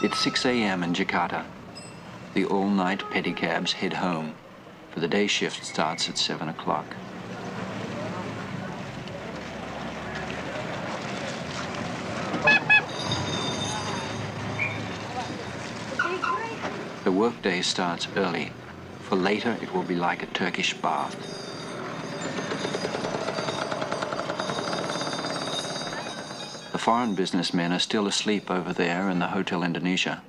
It's 6 a.m. in Jakarta. The all-night pedicabs head home, for the day shift starts at 7 o'clock. The workday starts early, for later it will be like a Turkish bath. The foreign businessmen are still asleep over there in the Hotel Indonesia.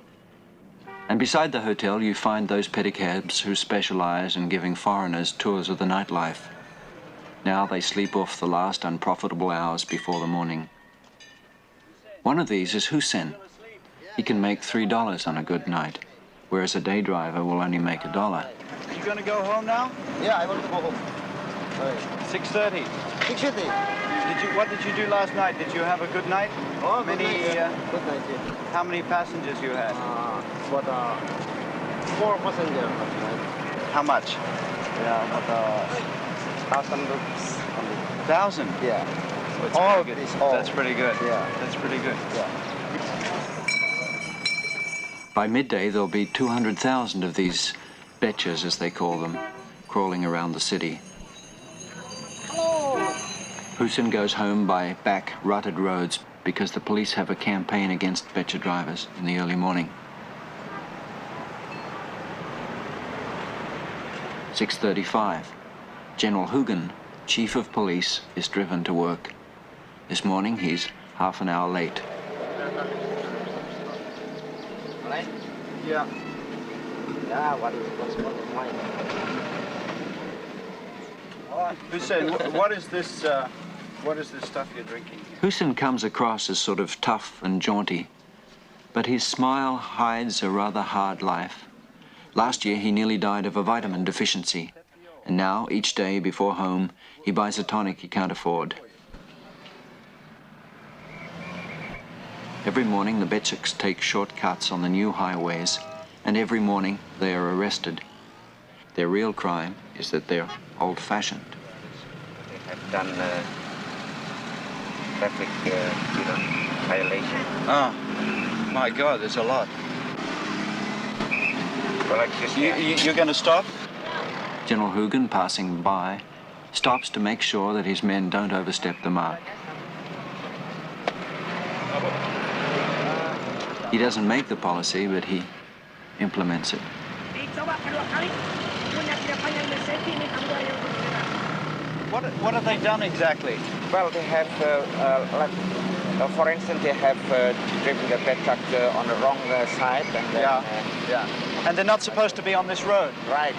And beside the hotel you find those pedicabs who specialize in giving foreigners tours of the nightlife. Now they sleep off the last unprofitable hours before the morning. One of these is Hussein. He can make $3 on a good night, whereas a day driver will only make $1. You going to go home now? Yeah, I want to go home. 6:30. 6:30. What did you do last night? Did you have a good night? Oh, good night. Good night, yeah. How many passengers you had? 4 passengers last night. How much? Yeah, about 1,000 rupees. 1,000? Yeah. All good. All. That's pretty good. Yeah. That's pretty good. Yeah. By midday there'll be 200,000 of these betches, as they call them, crawling around the city. Hussein goes home by back rutted roads because the police have a campaign against betcha drivers in the early morning. 6:35. General Hugen, Chief of Police, is driven to work. This morning he's half an hour late. Yeah. Yeah, what's mine? Hussein, what is this stuff you're drinking? Hussein comes across as sort of tough and jaunty, but his smile hides a rather hard life. Last year he nearly died of a vitamin deficiency, and now each day before home he buys a tonic he can't afford. Every morning the Betchiks take shortcuts on the new highways, and every morning they are arrested. Their real crime is that they're old-fashioned. They have done traffic violation. Oh, my God, there's a lot. Well, like this, You're going to stop? General Hugen, passing by, stops to make sure that his men don't overstep the mark. He doesn't make the policy, but he implements it. What have they done exactly? well, they have, for instance, they have driven the pet truck on the wrong side. And then, yeah. And they're not supposed to be on this road. Right.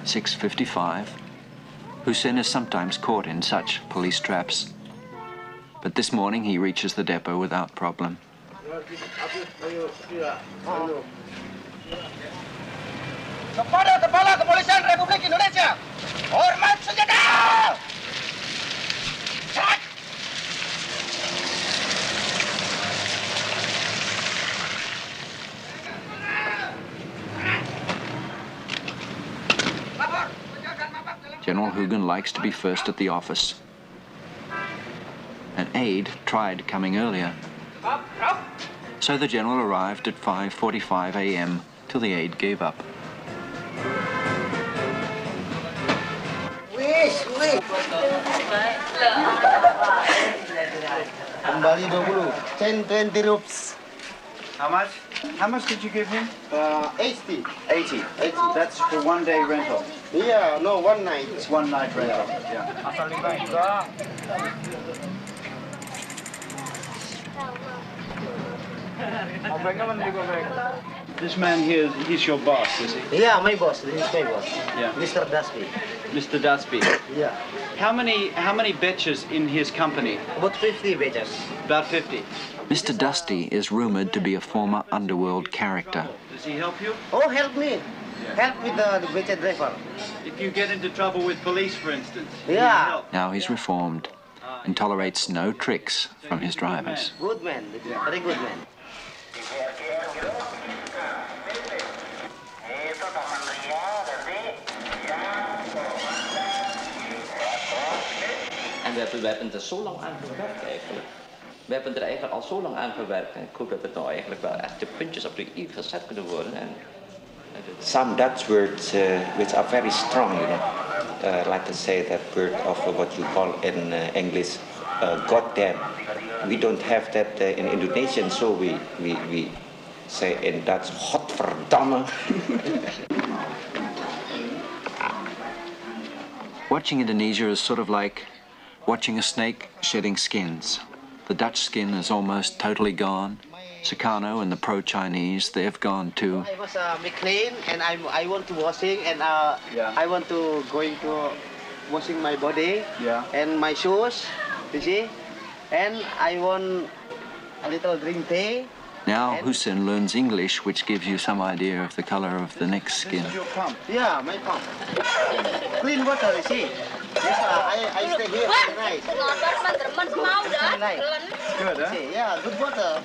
.55. Hussein is sometimes caught in such police traps, but this morning he reaches the depot without problem. Kepada Kepala Kepolisian Republik Indonesia, hormat senjata! General Hugen likes to be first at the office. An aide tried coming earlier, so the general arrived at 5:45 a.m. till the aide gave up. Kembali 20, 20 rupees. How much? How much did you give him? 80. 80. That's for 1 day rental. Yeah, no, one night. It's 1 night rental. Yeah. This man here, he's your boss, is he? Yeah, my boss. This is my boss. Yeah. Mr. Dasby. Mr. Datsby. Yeah. How many betches in his company? About 50 batches. About 50. Mr. Dusty is rumored to be a former underworld character. Does he help you? Oh, help me. Help with the batch driver. If you get into trouble with police, for instance, he will Yeah. help. Now he's reformed and tolerates no tricks from his drivers. Good man. Very good man. we hebben het er zo lang aan gewerkt eigenlijk. We hebben er eigenlijk al zo lang aan gewerkt en ik hoop dat het nou eigenlijk wel echt de puntjes op de i gezet kunnen worden. Some Dutch words which are very strong, you know, like to say that word of what you call in English, goddamn. We don't have that in Indonesian, so we say in Dutch, godverdamme. Watching Indonesia is sort of like watching a snake shedding skins. The Dutch skin is almost totally gone. Sukarno and the pro-Chinese, they've gone too. I was be clean and I want to washing and I want to going to washing my body and my shoes, you see, and I want a little drink tea. Now Hussein learns English, which gives you some idea of the color of the next skin. This is your pump? Yeah, my pump. Clean water, you see. Yes, I stay here for the night. Good, huh? See, yeah, good water.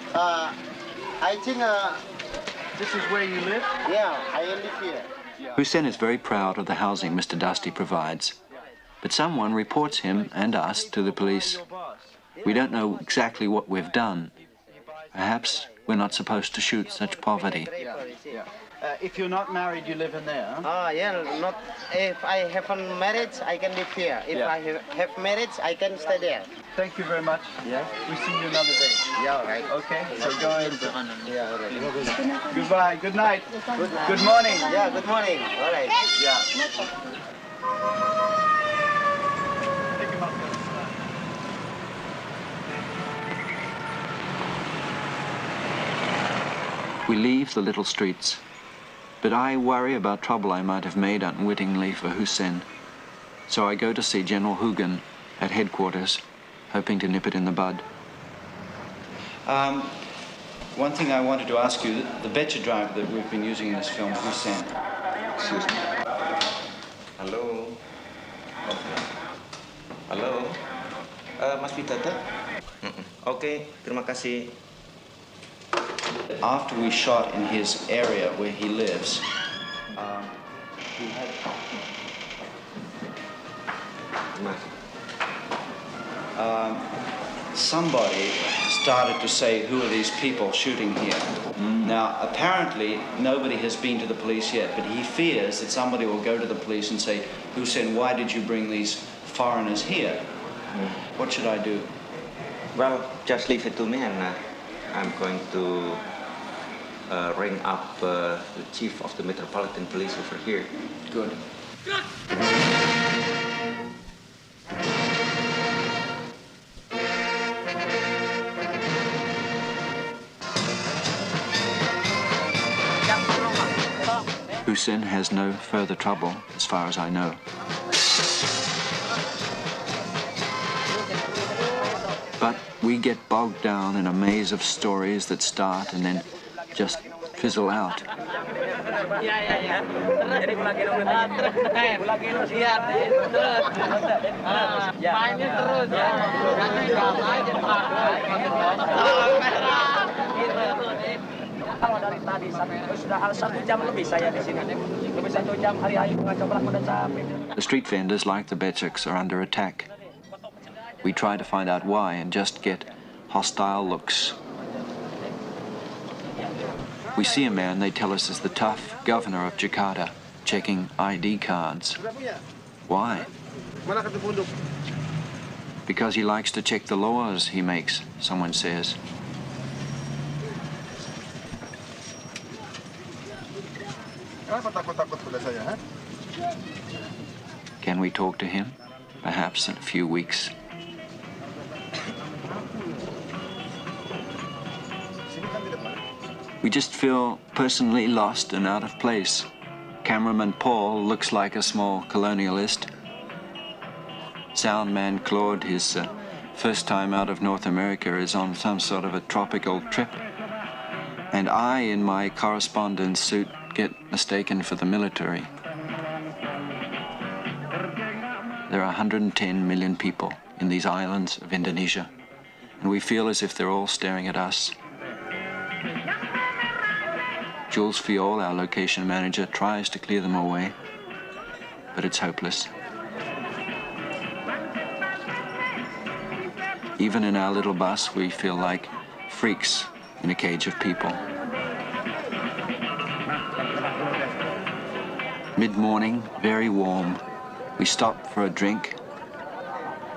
I think This is where you live? yeah, I live here. Hussein is very proud of the housing Mr. Dusty provides. But someone reports him and us to the police. We don't know exactly what we've done. Perhaps we're not supposed to shoot such poverty. If you're not married, you live in there, huh? Yeah, not if I have a marriage, I can live here. If I have marriage, I can stay there. Thank you very much. Yeah. We see you another day. Yeah, all right. Okay, so go ahead. Yeah, all right. Goodbye, good night. Good morning. Yeah, good morning. All right. Yeah. We leave the little streets, but I worry about trouble I might have made unwittingly for Hussein. So I go to see General Hugen at headquarters, hoping to nip it in the bud. One thing I wanted to ask you, the Becher driver that we've been using in this film, Hussein. Excuse me. Halo. Halo. Mas Widata? Oke, terima kasih. After we shot in his area where he lives, he had... somebody started to say, who are these people shooting here? Now, apparently, nobody has been to the police yet, but he fears that somebody will go to the police and say, Hussein, why did you bring these foreigners here? What should I do? Well, just leave it to me and I'm going to ring up the chief of the Metropolitan Police over here. Good. Hussein has no further trouble, as far as I know. But we get bogged down in a maze of stories that start and then just fizzle out. Kalau dari tadi sampai sudah 1 jam lebih saya di sini. Lebih 1 jam hari-hari mengacoblak dan sampai. The street vendors, like the Betcheks, are under attack. We try to find out why and just get hostile looks. We see a man they tell us is the tough governor of Jakarta, checking ID cards. Why? Because he likes to check the laws he makes, someone says. Can we talk to him? Perhaps in a few weeks. We just feel personally lost and out of place. Cameraman Paul looks like a small colonialist. Soundman Claude, his first time out of North America, is on some sort of a tropical trip. And I, in my correspondence suit, get mistaken for the military. There are 110 million people in these islands of Indonesia, and we feel as if they're all staring at us. Jules Fiol, our location manager, tries to clear them away, but it's hopeless. Even in our little bus, we feel like freaks in a cage of people. Mid-morning, very warm, we stop for a drink,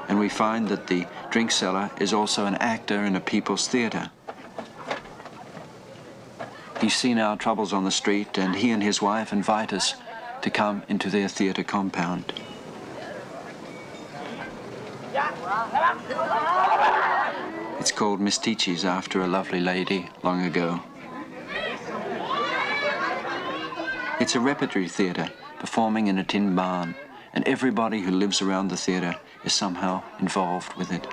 and we find that the drink seller is also an actor in a people's theatre. He's seen our troubles on the street, and he and his wife invite us to come into their theatre compound. It's called Mistichi's after a lovely lady long ago. It's a repertory theatre performing in a tin barn, and everybody who lives around the theatre is somehow involved with it.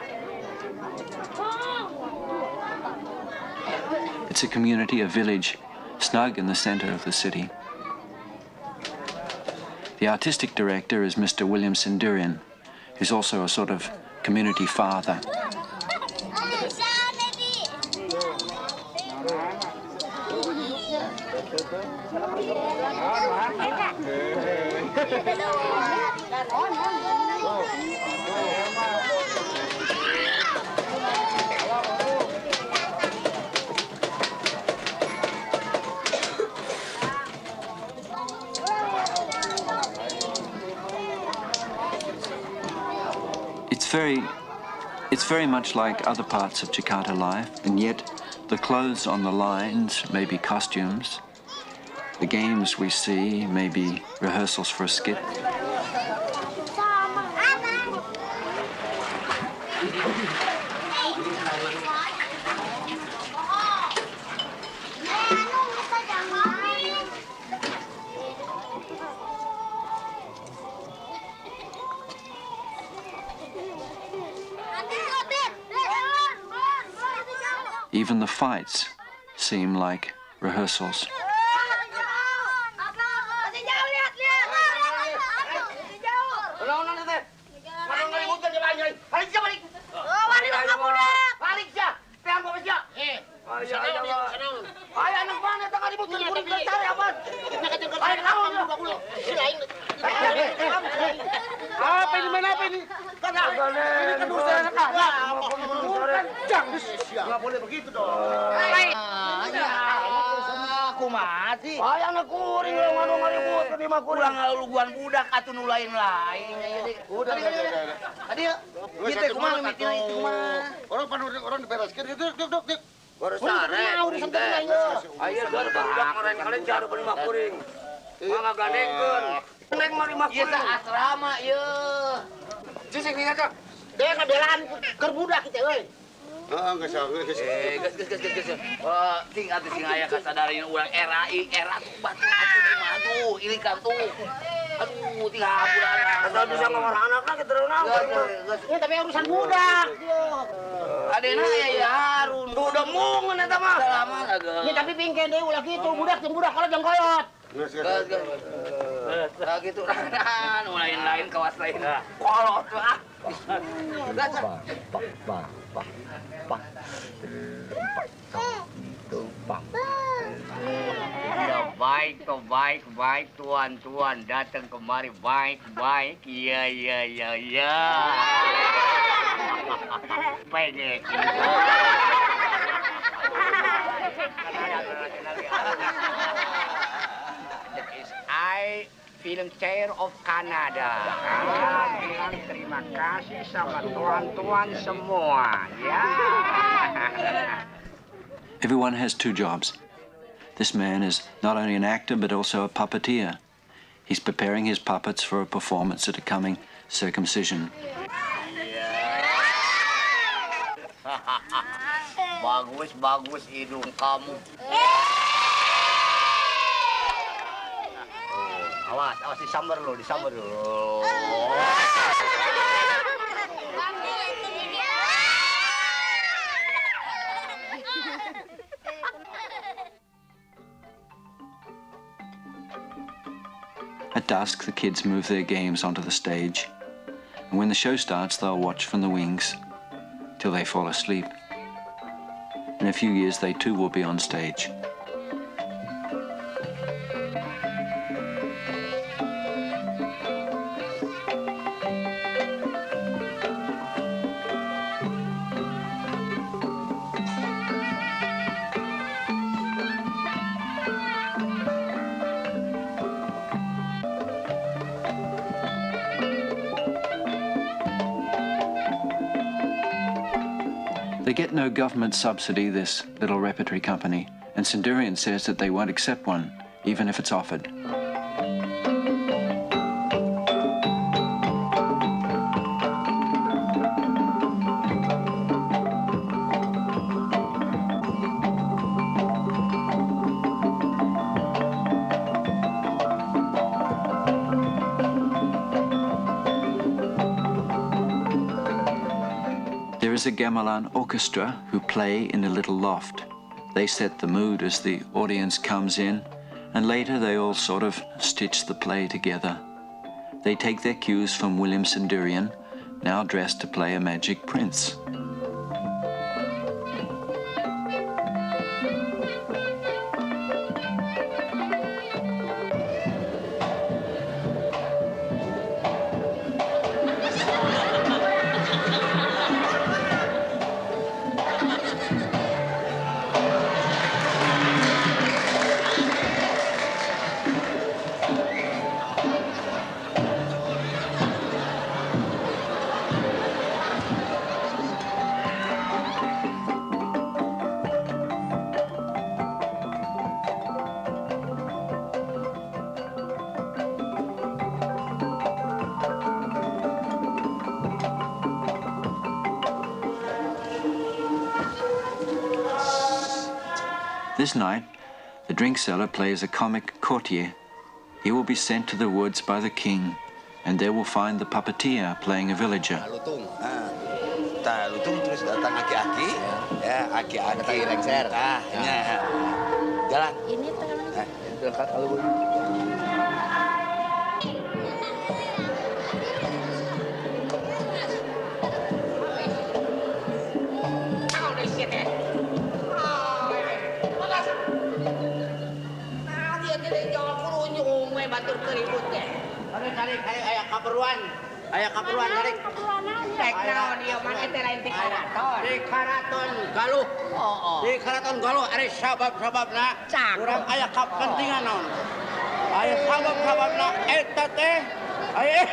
It's a community, a village, snug in the center of the city. The artistic director is Mr. William Sindurian, who's also a sort of community father. It's very much like other parts of Jakarta life, and yet the clothes on the lines may be costumes. The games we see may be rehearsals for a skit. Even the fights seem like rehearsals. Apa ini main apa ini? Ini kan urusan anak-anak. Nggak boleh begitu dong. Aku mati. Ayah nak kuring lo ngadu ngaribut ke lima kuring. Pulang luguan budak atau nulain lain. Udah. Tadi kita kumana mikir itu kumana. Orang dibereskan itu duk. Baru sare. Urusan lain. Ayo baru budak mereka kalian jaru ke lima kuring. Mangga gandengkeun. Neng mah lima kuring. Ieu asrama ieu. Cicing nih aja. Dia ngabelaan keur budak kita euy. Heeh, geus. Geus. Oh, ting atuh sing aya kasadarin urang era tuh batu atuh ilikan tuh. Aduh, ting haburan. Asal bisa ngomong anakna kita renang. Ya tapi urusan budak. Adena aya ya harun. Udah mungun eta mah. Salaman agak. Ya tapi pingke deui ulah kitu budak kalau jang kolot. Geus. Nah gitu kan lain kawas lain. Kolot ah. Ya baik tuan datang kemari baik iya baik I film Chair of Canada. Bilang terima kasih sama tuan-tuan semua, ya. Everyone has two jobs. This man is not only an actor but also a puppeteer. He's preparing his puppets for a performance at a coming circumcision. Bagus hidung kamu. Awas disambar dulu. At dusk, the kids move their games onto the stage, and when the show starts, they'll watch from the wings till they fall asleep. In a few years, they too will be on stage. They get no government subsidy, this little repertory company, and Sendurian says that they won't accept one, even if it's offered. There is a gamelan orchestra who play in a little loft. They set the mood as the audience comes in, and later they all sort of stitch the play together. They take their cues from William Sendurian, now dressed to play a magic prince. This night, the drink seller plays a comic courtier. He will be sent to the woods by the king, and there will find the puppeteer playing a villager. Lutung terus datang aki-aki, ya aki-aki lengser. Jalan. Ini tengah. Dekat kalau batur keribut ya. Tarik aya kaperuan tarik. Tek naon ieu mah eta lain ti karaton. Di karaton galuh. Di karaton galuh ari sabab-sababna urang aya kapentingan naon. Aya sabab-sababna eta teh aya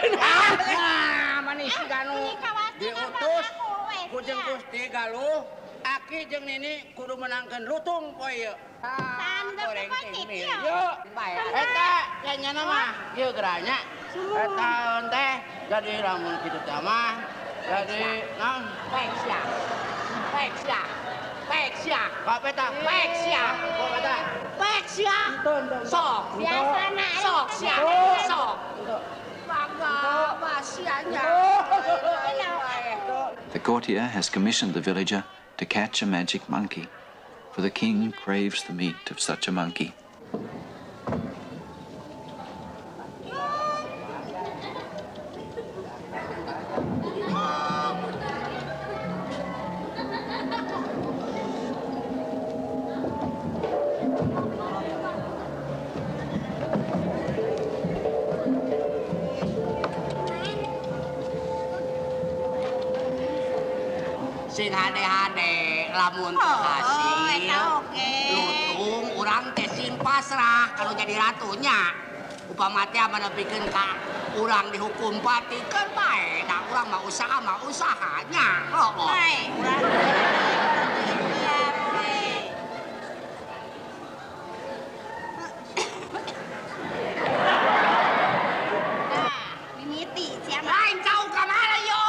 manis ganu diutus ku jeung Gusti Galuh. Aki jeung Nini kudu menangkeun lutung poe ieu. Goreng teh mil. Yo, eta nyana mah ieu geranya. Eta teh jadi lamun kitu teh mah jadi naon? Peksia. Apa eta? Peksia. Apa eta? Peksia. Sok. Biasana sok sia. Sok. Bangga basianya. The courtier has commissioned the villager to catch a magic monkey, for the king craves the meat of such a monkey. Sing hade-hade lamun hasil lutung urang teh sing pasrah kalau jadi ratunya upama teh menepikeun ka urang dihukum pati kan bae da urang mah usahanya bae Mimiti siapa? Lain jauh ka mana yo?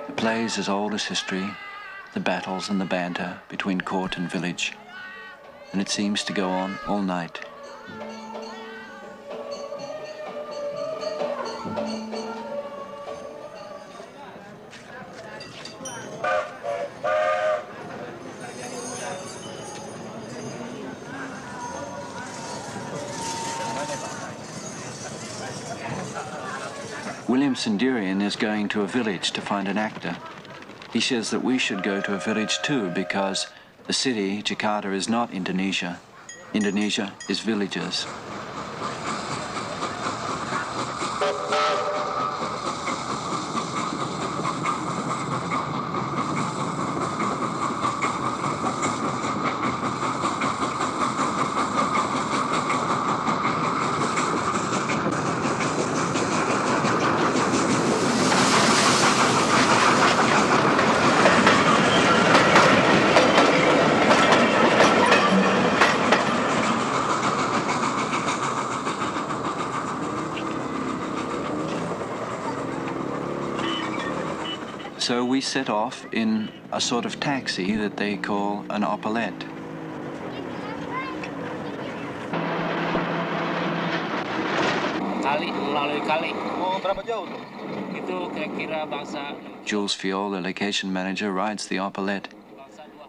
The play is as old as history, the battles and the banter between court and village, and it seems to go on all night. William Sendurian is going to a village to find an actor. He says that we should go to a village too because the city, Jakarta, is not Indonesia. Indonesia is villages. So we set off in a sort of taxi that they call an opalette. Kali, melalui kali. Oh, berapa jauh tuh? Itu kira-kira Basah. Jules Fiol, the location manager, rides the opalette.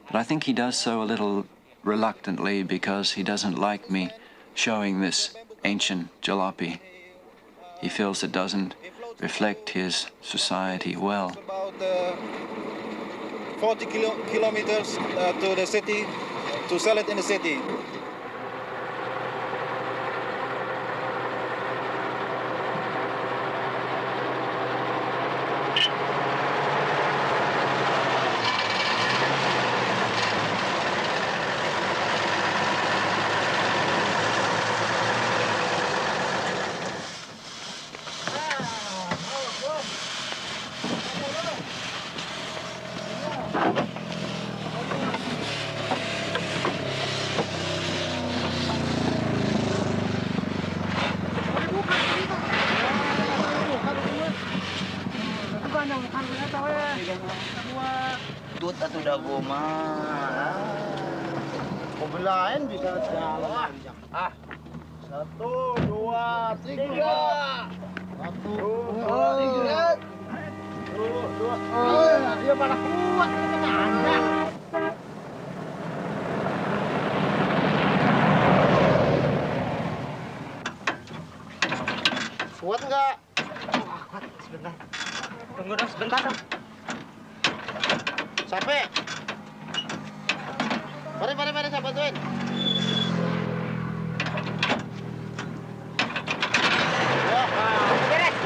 But I think he does so a little reluctantly because he doesn't like me showing this ancient jalopy. He feels it doesn't reflect his society well. About 40 kilometers to the city, to sell it in the city. Tut atau dago mah. Mobil lain bisa jalan. Ah. 1, 2, 3. 1, 2, 3. 2. Ya malah kuat kena Anda. Kuat enggak? Kuat, sebentar. Tunggu dong, sebentar dong. Sampai. Mari, saya bantuin. Ya, beres.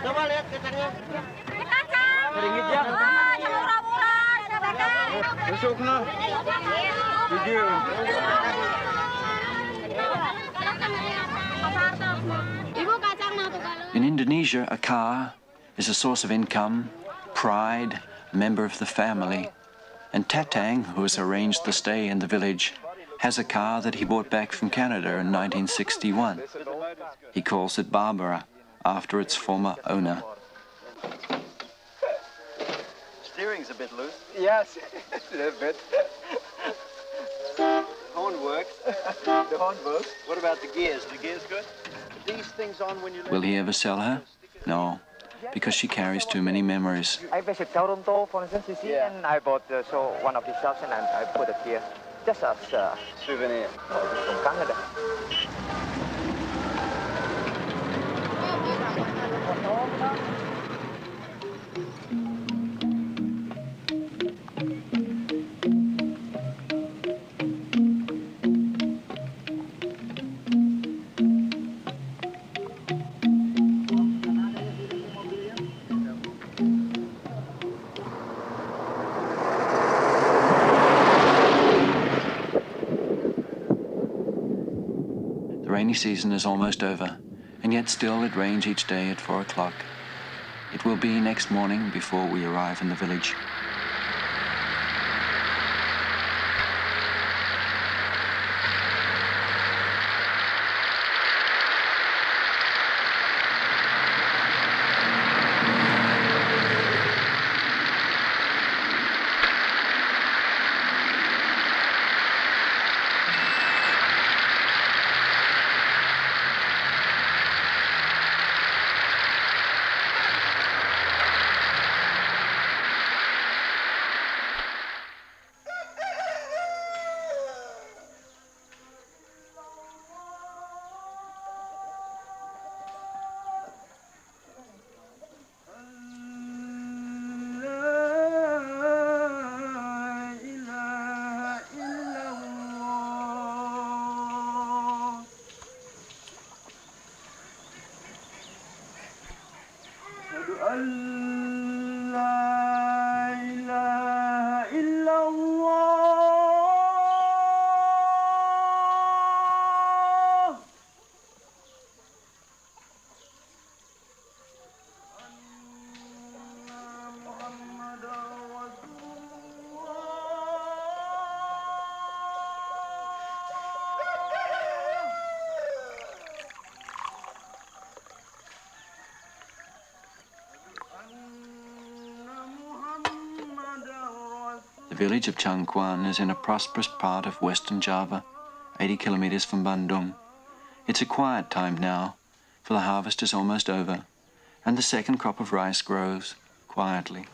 Coba lihat kacangnya. Kacang. Ringgit ya. Oh, yang murah-murah. Ada kacang. Besok nah. Video. Ibu kacang mau tuh kalau. In Indonesia, a car is a source of income, pride, a member of the family. And Tatang, who has arranged the stay in the village, has a car that he bought back from Canada in 1961. He calls it Barbara, after its former owner. Steering's a bit loose. Yes, A bit. horn works. The horn works. What about the gears? The gears good? These things on when you Will he ever sell her? No, because she carries too many memories. I visit Toronto, for instance, you see, and I bought one of the shops and I put it here just as Souvenir. from Canada. season is almost over, and yet still it rains each day at 4 o'clock. It will be next morning before we arrive in the village. The village of Changkuan is in a prosperous part of Western Java, 80 kilometers from Bandung. It's a quiet time now, for the harvest is almost over, and the second crop of rice grows quietly.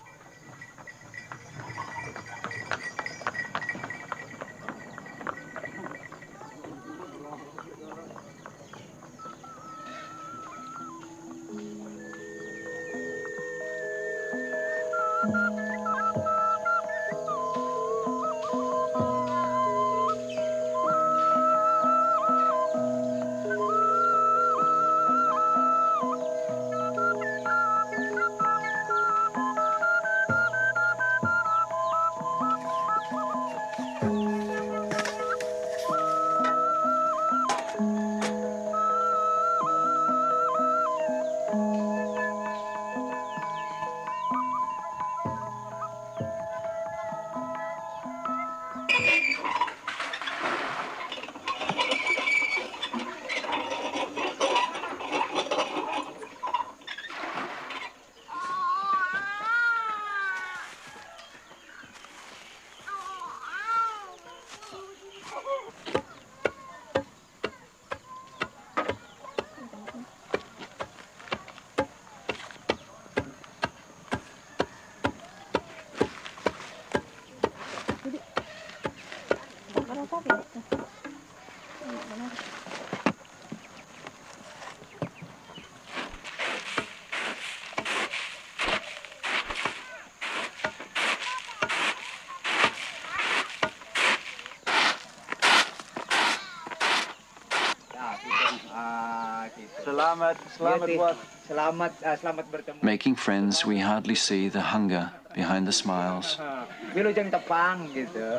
Selamat bertemu. Making friends, we hardly see the hunger behind the smiles. Wilujeng tepang gitu.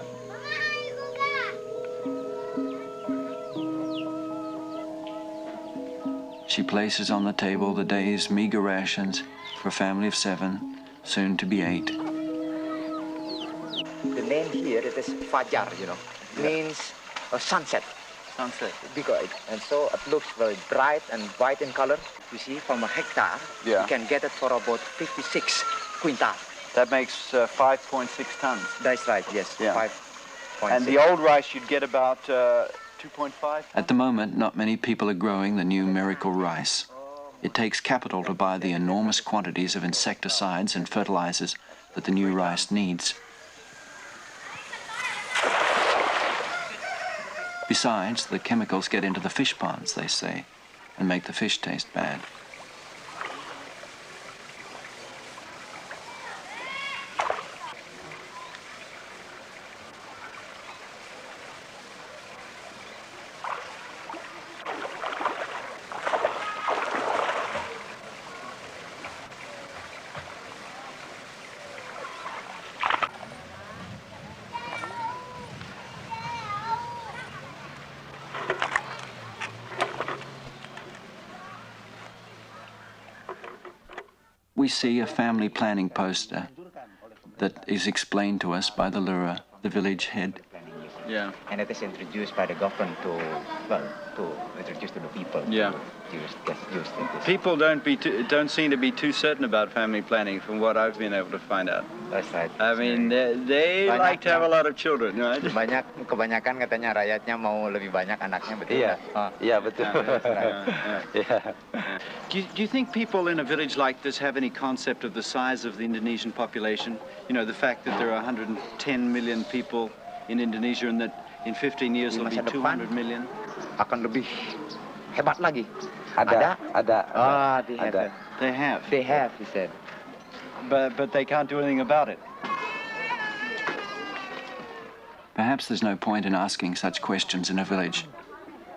She places on the table the day's meager rations for a family of 7, soon to be 8. The name here, it is Fajar, you know, means sunset. Sunset. Because and so it looks very bright and white in color. You see, from a hectare, you can get it for about 56 quintal. That makes 5.6 tons. That's right, yes. Yeah. 5.6. And the old rice you'd get about 2.5? At the moment, not many people are growing the new miracle rice. It takes capital to buy the enormous quantities of insecticides and fertilizers that the new rice needs. Besides, the chemicals get into the fish ponds, they say, and make the fish taste bad. we see a family planning poster that is explained to us by the Lura, the village head. Yeah. And it is introduced by the government to introduce to the people. Yeah. People don't seem to be too certain about family planning, from what I've been able to find out. That's right. I mean, they like to have a lot of children, right? Kebanyakan katanya rakyatnya mau lebih banyak anaknya, betul? Iya, iya betul. Do you think people in a village like this have any concept of the size of the Indonesian population? You know, the fact that there are 110 million people in Indonesia and that in 15 years there'll be 200 million? Akan lebih hebat lagi. Ada. They have. They have, he said. But they can't do anything about it. Perhaps there's no point in asking such questions in a village.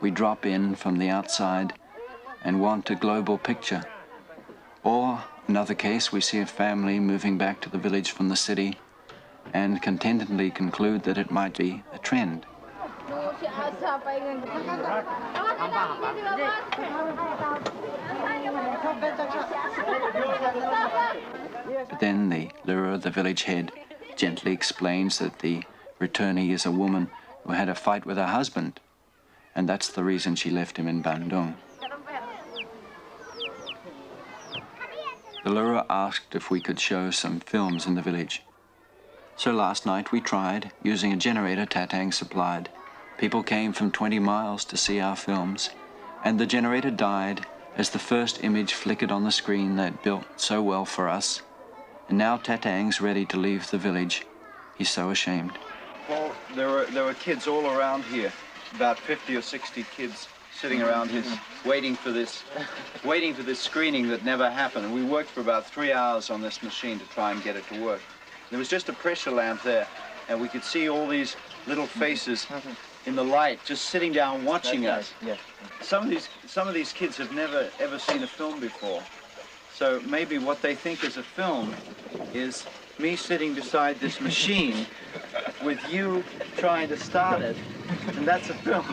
We drop in from the outside and want a global picture. Or, another case, we see a family moving back to the village from the city and contentedly conclude that it might be a trend. But then the Lura, the village head, gently explains that the returnee is a woman who had a fight with her husband, and that's the reason she left him in Bandung. The Lura asked if we could show some films in the village. So last night we tried, using a generator Tatang supplied. People came from 20 miles to see our films, and the generator died as the first image flickered on the screen they'd built so well for us. And now Tatang's ready to leave the village. He's so ashamed. Well, there were kids all around here, about 50 or 60 kids sitting around his, waiting for this screening that never happened. And we worked for about 3 hours on this machine to try and get it to work. There was just a pressure lamp there, and we could see all these little faces in the light, just sitting down watching us. Yes. Some of these kids have never ever seen a film before, so maybe what they think is a film is me sitting beside this machine with you trying to start it, and that's a film.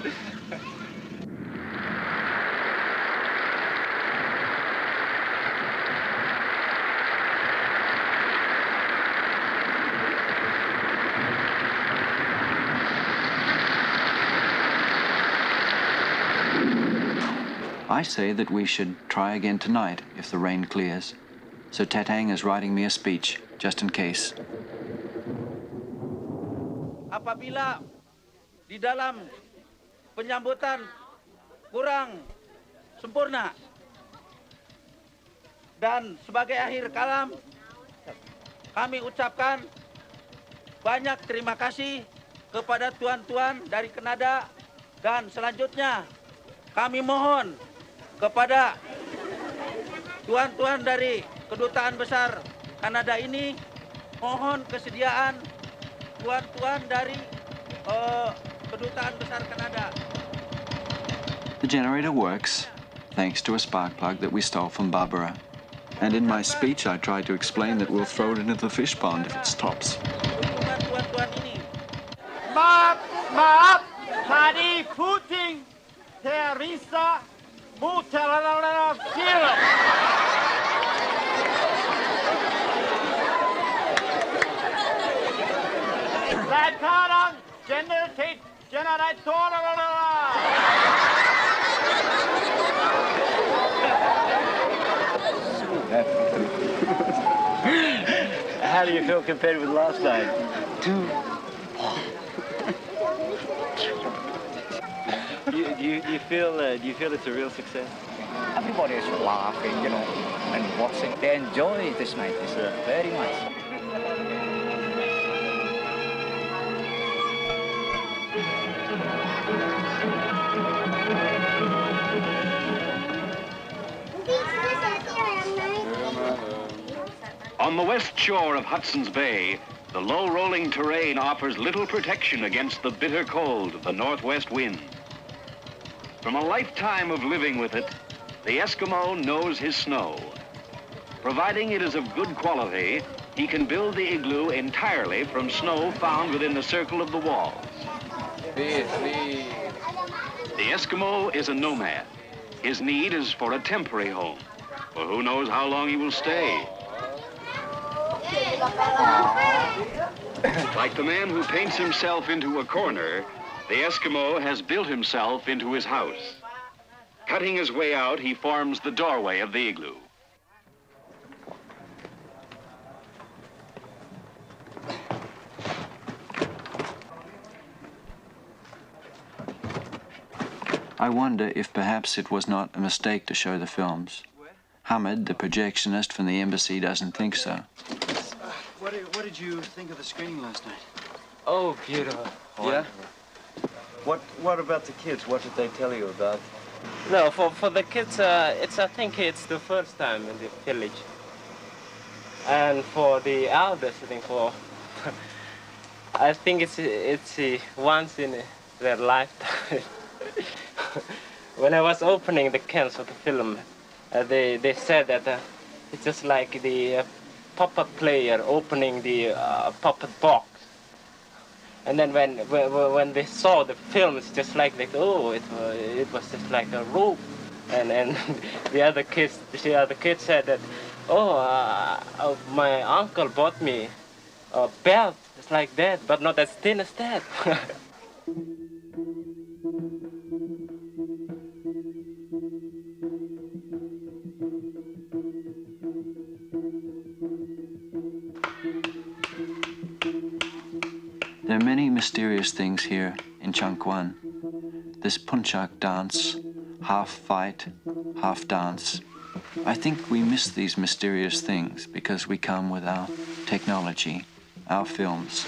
I say that we should try again tonight if the rain clears. So Tatang is writing me a speech, just in case. Apabila di dalam penyambutan kurang sempurna dan sebagai akhir kalam kami ucapkan banyak terima kasih kepada tuan-tuan dari Kanada, dan selanjutnya kami mohon kepada tuan-tuan dari Kedutaan Besar Kanada ini, mohon kesediaan tuan-tuan dari Kedutaan Besar Kanada. The generator works, thanks to a spark plug that we stole from Barbara. And in my speech I tried to explain that we'll throw it into the fish pond if it stops. Tuan-tuan ini. Maaf, tadi puting Teresa Mutalala film. Sekarang generator. How do you feel compared with last night? Do you feel it's a real success? Everybody is laughing, you know, and watching. They enjoy this night very much. On the west shore of Hudson's Bay, the low rolling terrain offers little protection against the bitter cold of the northwest wind. From a lifetime of living with it, the Eskimo knows his snow. Providing it is of good quality, he can build the igloo entirely from snow found within the circle of the walls. The Eskimo is a nomad. His need is for a temporary home, for who knows how long he will stay. Like the man who paints himself into a corner, the Eskimo has built himself into his house. Cutting his way out, he forms the doorway of the igloo. I wonder if perhaps it was not a mistake to show the films. Hamid, the projectionist from the embassy, doesn't think so. What did you think of the screening last night? Oh, beautiful. Yeah? What about the kids? What did they tell you about? No, for the kids, I think it's the first time in the village. And for the elders, I think it's once in their lifetime. When I was opening the cans of the film, they said that it's just like the puppet player opening the puppet box. And then when they saw the film, it's just like oh, it was just like a rope. And the other kids said that, oh, my uncle bought me a belt just like that, but not as thin as that. There are many mysterious things here in Changquan. This Punchak dance, half fight, half dance. I think we miss these mysterious things because we come with our technology, our films.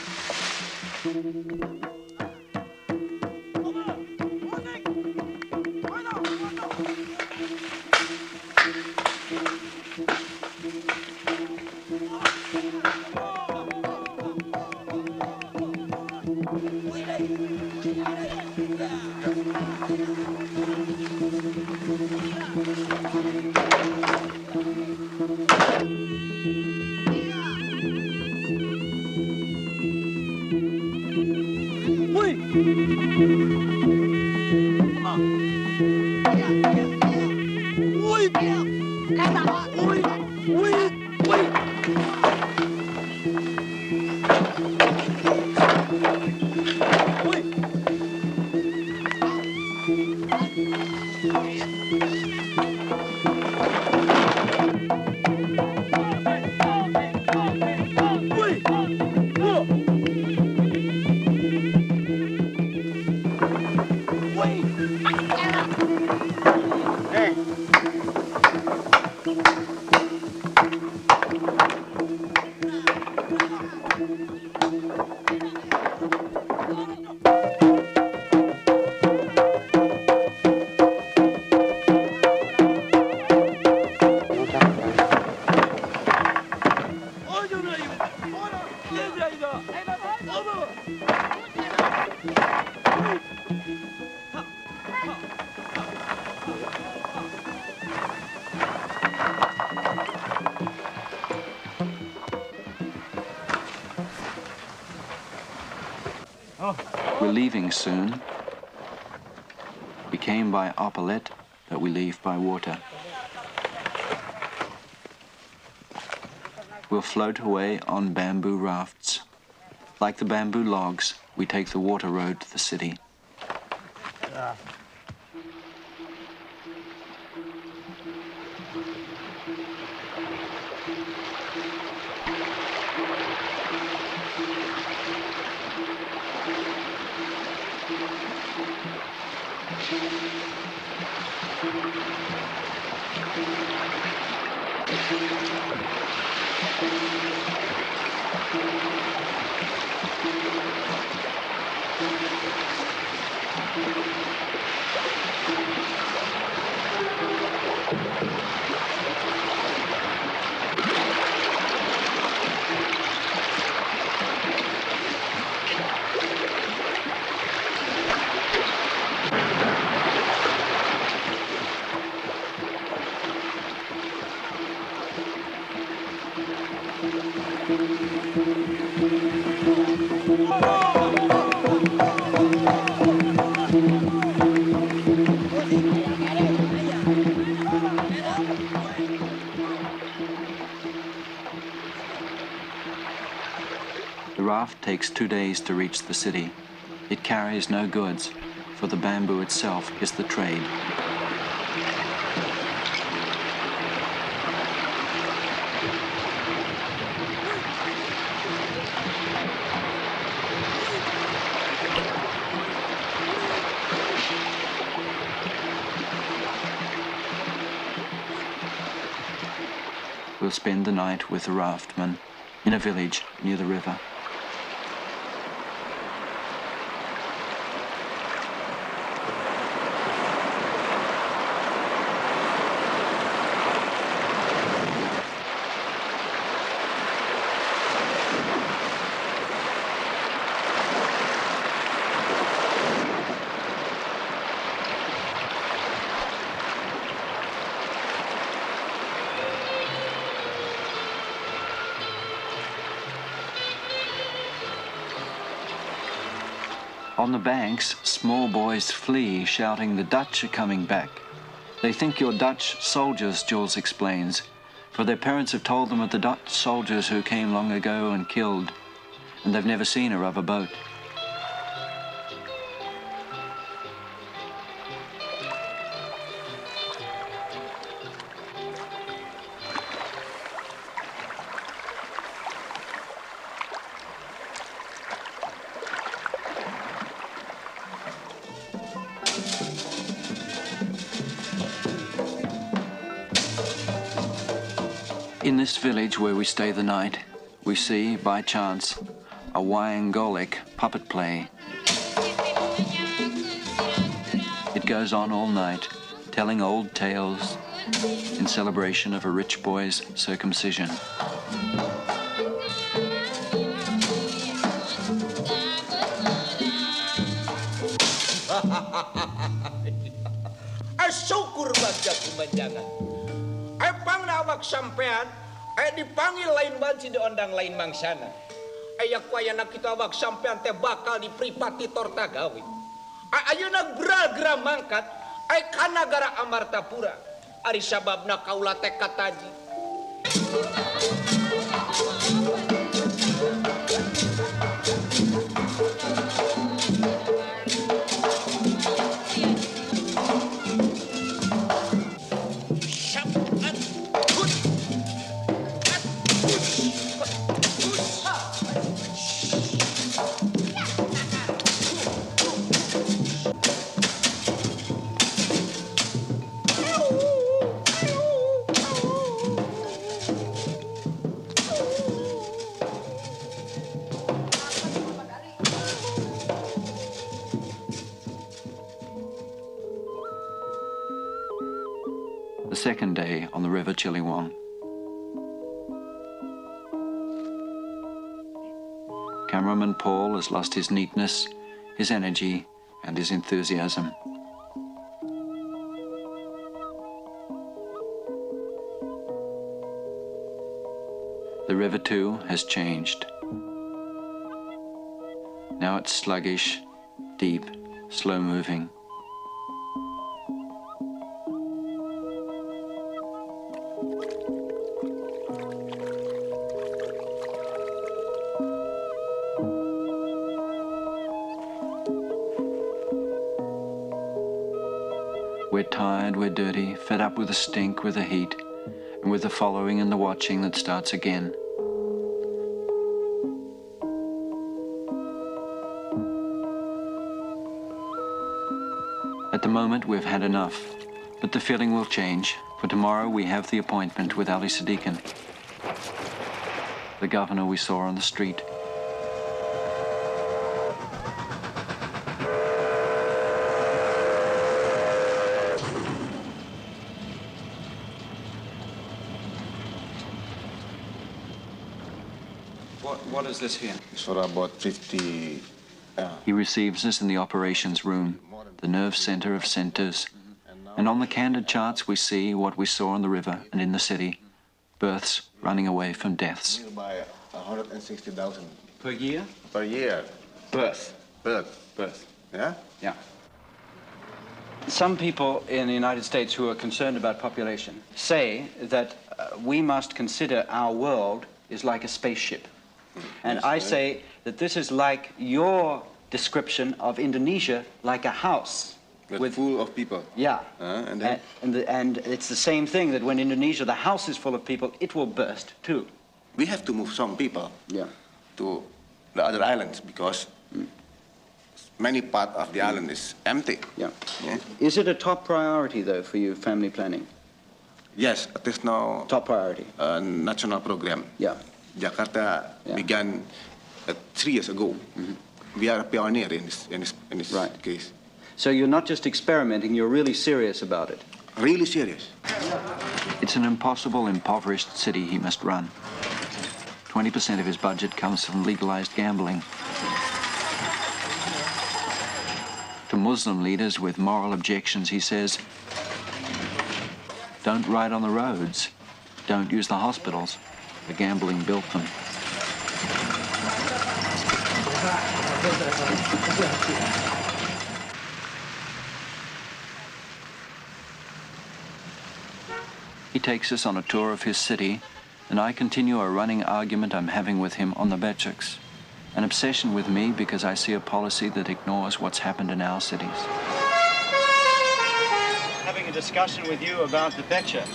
We're leaving soon. We came by Oppolet, but we leave by water. We'll float away on bamboo rafts. Like the bamboo logs, we take the water road to the city. raft takes 2 days to reach the city. It carries no goods, for the bamboo itself is the trade. We'll spend the night with the raftman in a village near the river. On the banks, small boys flee, shouting, "The Dutch are coming back." They think you're Dutch soldiers, Jules explains, for their parents have told them of the Dutch soldiers who came long ago and killed, and they've never seen a rubber boat. In this village where we stay the night, we see, by chance, a Wayangolic puppet play. It goes on all night, telling old tales in celebration of a rich boy's circumcision. Syukur baca pemanjangan. Pang nawak sampean, dipanggil lain banci diondang lain mangsana. Ayak wayana kita awak sampean teh bakal dipripati tortagawi. Ayeuna gerak-gerak mangkat, ka nagara Amartapura. Ari sababna kaula teh kataji. The second day on the River Chiliwang. Cameraman Paul has lost his neatness, his energy, and his enthusiasm. The river too has changed. Now it's sluggish, deep, slow-moving. We're tired, we're dirty, fed up with the stink, with the heat, and with the following and the watching that starts again. At the moment, we've had enough, but the feeling will change, for tomorrow we have the appointment with Ali Sadikin, the governor we saw on the street. What is this here? It's for about 50... He receives us in the operations room, the nerve center of centers, and on the candid charts we see what we saw on the river and in the city, births running away from deaths. By 160,000. Per year? Per year. Birth. Birth. Yeah? Yeah. Some people in the United States who are concerned about population say that we must consider our world is like a spaceship. And I say that this is like your description of Indonesia, like a house. With full of people. Yeah. And it's the same thing, that when Indonesia, the house is full of people, it will burst too. We have to move some people to the other islands because many part of the island is empty. Yeah. Is it a top priority, though, for you, family planning? Yes, it is now top priority. A national program. Yeah. Jakarta began 3 years ago. We are a pioneer in this case. So you're not just experimenting, you're really serious about it? Really serious. It's an impossible, impoverished city he must run. 20% of his budget comes from legalized gambling. To Muslim leaders with moral objections, he says, don't ride on the roads, don't use the hospitals. The gambling built them. He takes us on a tour of his city, and I continue a running argument I'm having with him on the Beceks. An obsession with me because I see a policy that ignores what's happened in our cities. Having a discussion with you about the Becek,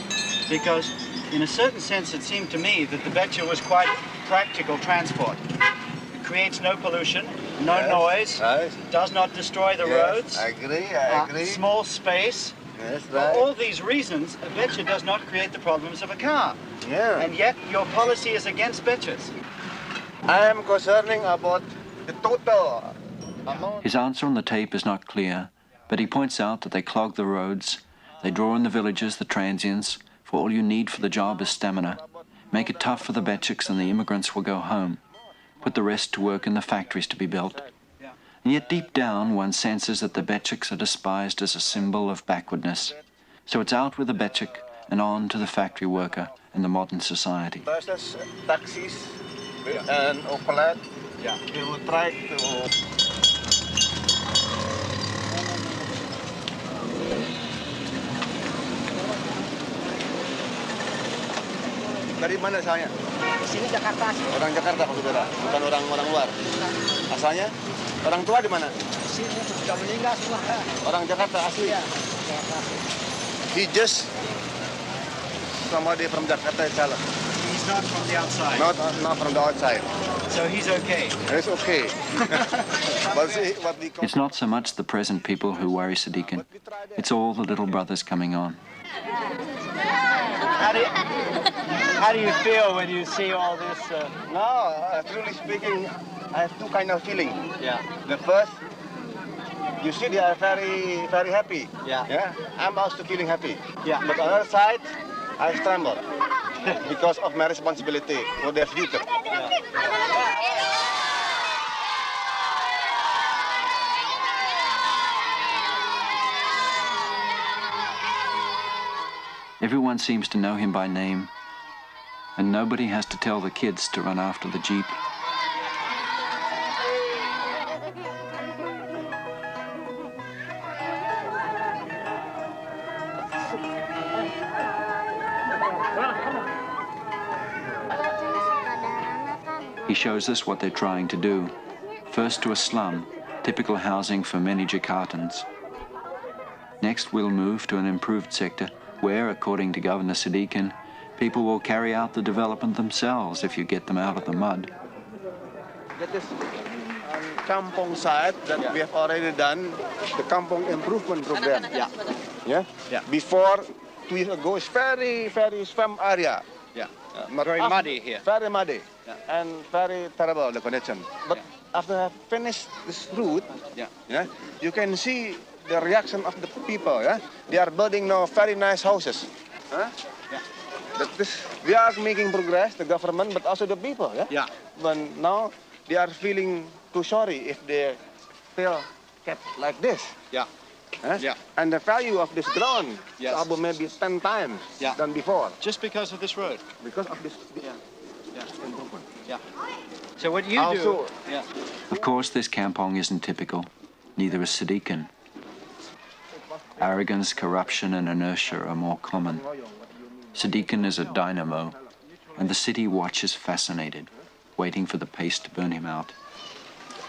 because in a certain sense it seemed to me that the Becek was quite practical transport. It creates no pollution, no noise, does not destroy the roads. I agree. Small space. Yes, For all these reasons, a Becek does not create the problems of a car. Yeah. And yet your policy is against Beceks. I am concerning about the total amount. His answer on the tape is not clear, but he points out that they clog the roads, they draw in the villages, the transients, for all you need for the job is stamina. Make it tough for the Beceks and the immigrants will go home. Put the rest to work in the factories to be built. And yet deep down one senses that the Beceks are despised as a symbol of backwardness. So it's out with the Becek and on to the factory worker in the modern society. Buses, taxis, and Opel, they will try to... Dari mana asalnya? Di sini Jakarta sih. Orang Jakarta, Pak Saudara, bukan orang luar. Asalnya? Orang tua di mana? Di sini sudah meninggal semua. Orang Jakarta asli. Iya, Jakarta asli. He just somebody from Jakarta itself. He's not from the outside. Not from the outside. So he's okay. It's okay. But see, what we call... It's not so much the present people who worry Sadikin, it's all the little brothers coming on. How do you feel when you see all this? No, truly speaking, I have two kind of feeling. Yeah. The first, you see, they are very, very happy. Yeah. I'm also feeling happy. Yeah. But on the other side, I tremble because of my responsibility for their future. Everyone seems to know him by name, and nobody has to tell the kids to run after the Jeep. He shows us what they're trying to do. First to a slum, typical housing for many Jakartans. Next we'll move to an improved sector where, according to Governor Sadikin, people will carry out the development themselves if you get them out of the mud. That is kampong side that we have already done, the kampong improvement program. Yeah. Before 2 years ago, it's very, very swamp area. Very muddy here. Very muddy and very terrible, the condition. But after I finished this route, you can see the reaction of the people. They are building now very nice houses. We are making progress, the government, but also the people. But now they are feeling too sorry if they still kept like this. And the value of this ground is about maybe 10 times than before. Just because of this road? Because of this improvement. So what you also, do... Of course, this kampong isn't typical. Neither is Sadikin. Arrogance, corruption, and inertia are more common. Sadikin is a dynamo, and the city watches fascinated, waiting for the paste to burn him out.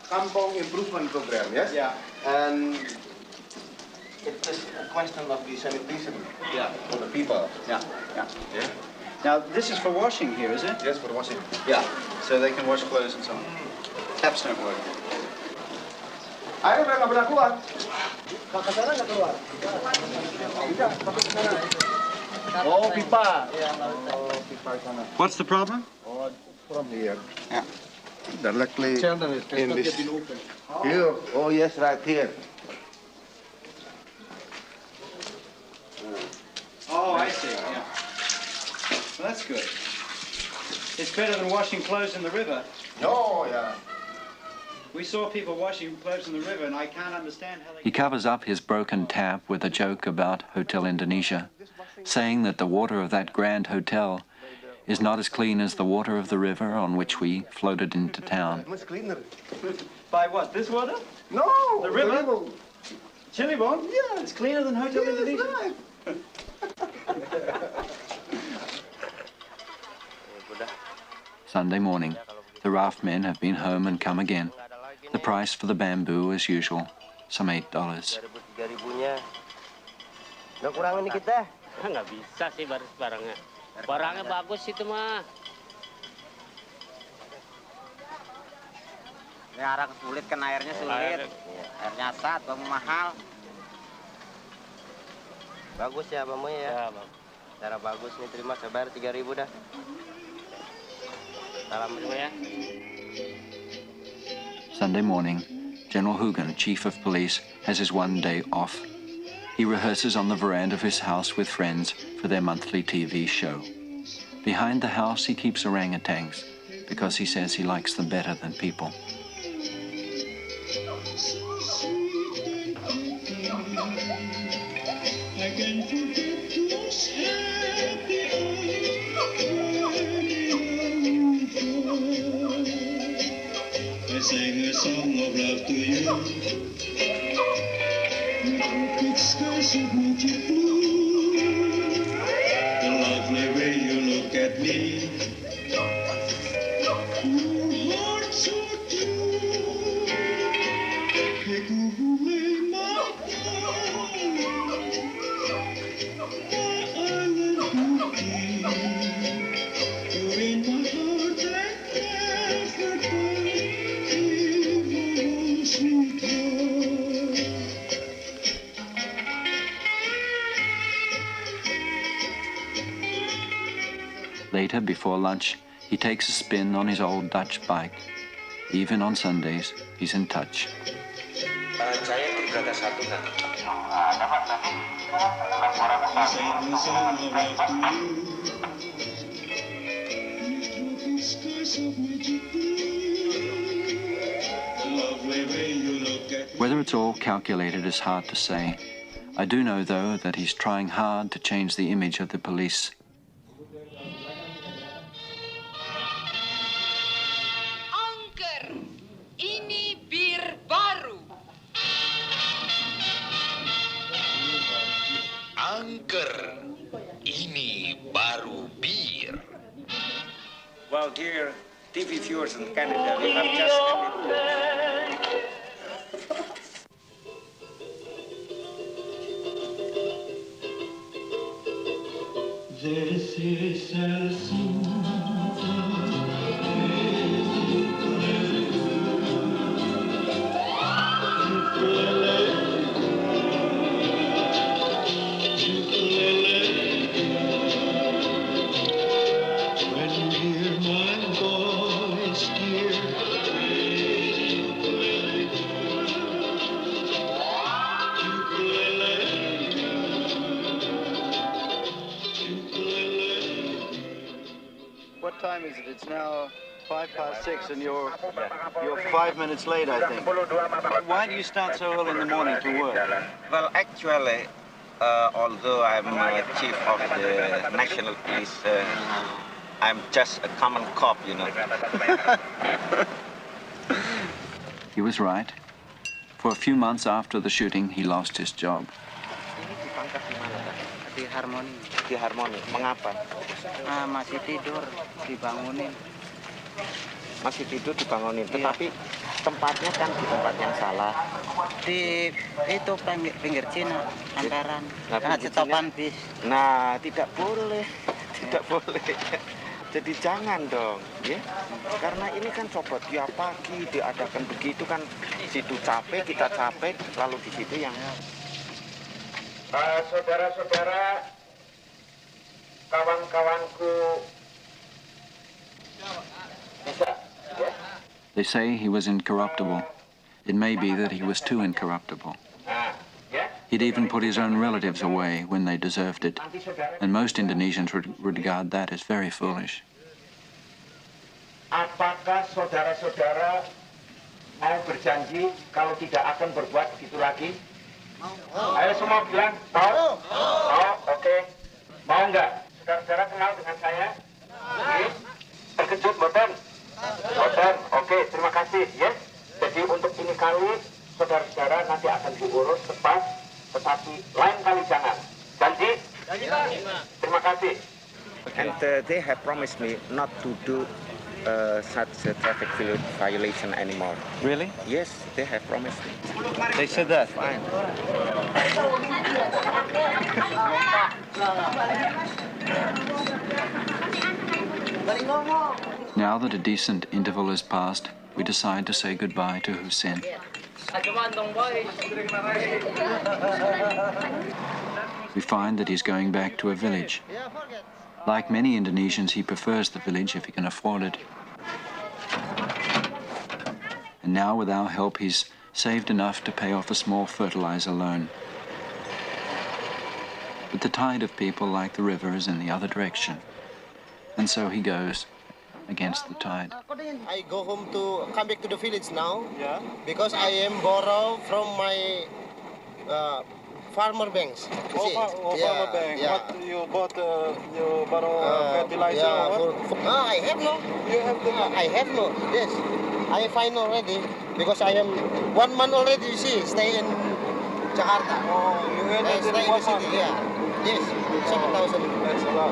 Kampong improvement program, yes? Yeah. And it's just a question of the sanitation for the people. Yeah. Now, this is for washing here, is it? Yes, for washing. Yeah, so they can wash clothes and so on. Taps don't work. Air udah nggak pernah keluar. Ke sana nggak keluar. Tidak, tapi ke sana. Oh, pipa. Oh, pipa sana. What's the problem? Oh, from here. Yeah. Directly in this. Here. Oh, yes, right here. Oh, I see, yeah. Well, that's good. It's better than washing clothes in the river. No, yeah. We saw people washing clothes in the river, and I can't understand how they... He covers up his broken tap with a joke about Hotel Indonesia, saying that the water of that grand hotel is not as clean as the water of the river on which we floated into town. Much cleaner. By what, this water? No, the river? Chilibon? Yeah, it's cleaner than Hotel Indonesia. Right. Sunday morning, the raft men have been home and come again. The price for the bamboo, as usual, some $8. 3.000-nya. Nggak kurangin dikit deh. Nggak bisa sih barangnya. Barangnya bagus itu mah. Sekarang sulit kan airnya sulit. Airnya sat, bambu mahal. Bagus ya bambunya ya. Cara bagus nih, terima saya bayar 3.000 dah. Salam terima ya. Sunday morning, General Hugen, Chief of Police, has his one day off. He rehearses on the veranda of his house with friends for their monthly TV show. Behind the house, he keeps orangutans because he says he likes them better than people. I sang a song of love to you. Big skies of magic blue. The lovely way you look at me. Your heart so true. Take away my heart. My island cookie. You're in my heart and every day. Later, before lunch, he takes a spin on his old Dutch bike. Even on Sundays, he's in touch. Whether it's all calculated is hard to say. I do know, though, that he's trying hard to change the image of the police. Anker, ini bir baru. Anker, ini baru bir. Well, dear TV viewers in Canada, we have just This is a song. What time is it? It's now 6:05 and you're 5 minutes late, I think. Why do you start so early in the morning to work? Well, actually, although I'm chief of the national police, I'm just a common cop, you know. He was right. For a few months after the shooting, he lost his job. Di Harmoni. Di Harmoni. Mengapa? Masih tidur, dibangunin. Masih tidur dibangunin, tetapi tempatnya kan di tempat yang salah. Di itu pinggir Cina, angkaran. Stopan bis. Nah, tidak boleh, tidak boleh. Jadi jangan dong, ya. Karena ini kan coba tiap pagi diadakan begitu kan, situ capek, kita capek, lalu di situ yang. Saudara-saudara, kawan-kawanku. They say he was incorruptible. It may be that he was too incorruptible. He'd even put his own relatives away when they deserved it, and most Indonesians would regard that as very foolish. Apakah saudara-saudara mau berjanji kalau tidak akan berbuat begitu lagi? Ayo semua bilang, mau? Mau, oke. Mau nggak? Saudara-saudara kenal dengan saya? Terkejut, boten? Boten, oke, terima kasih, yes. Jadi untuk ini kali, saudara-saudara nanti akan diurus tepat, tetapi lain kali jangan. Janji? Janji, Pak. Terima kasih. And they have promised me not to do such a traffic violation anymore. Really? Yes, they have promised me. They said that? Fine. Now that a decent interval has passed, we decide to say goodbye to Hussein. We find that he's going back to a village. Like many Indonesians, he prefers the village if he can afford it. And now, with our help, he's saved enough to pay off a small fertilizer loan. But the tide of people like the river is in the other direction. And so he goes against the tide. I go home come back to the village now. Yeah. Because I am borrow from my farmer banks. Farmer bank. Yeah. What you bought? You borrow fertilizer? Yeah, or what? I have no. You have the money? I have no. Yes, I find already because I am 1 month already. You see, stay in Jakarta. Oh, you had stay in the city. Yeah. Yes, 7,000. That's a lot.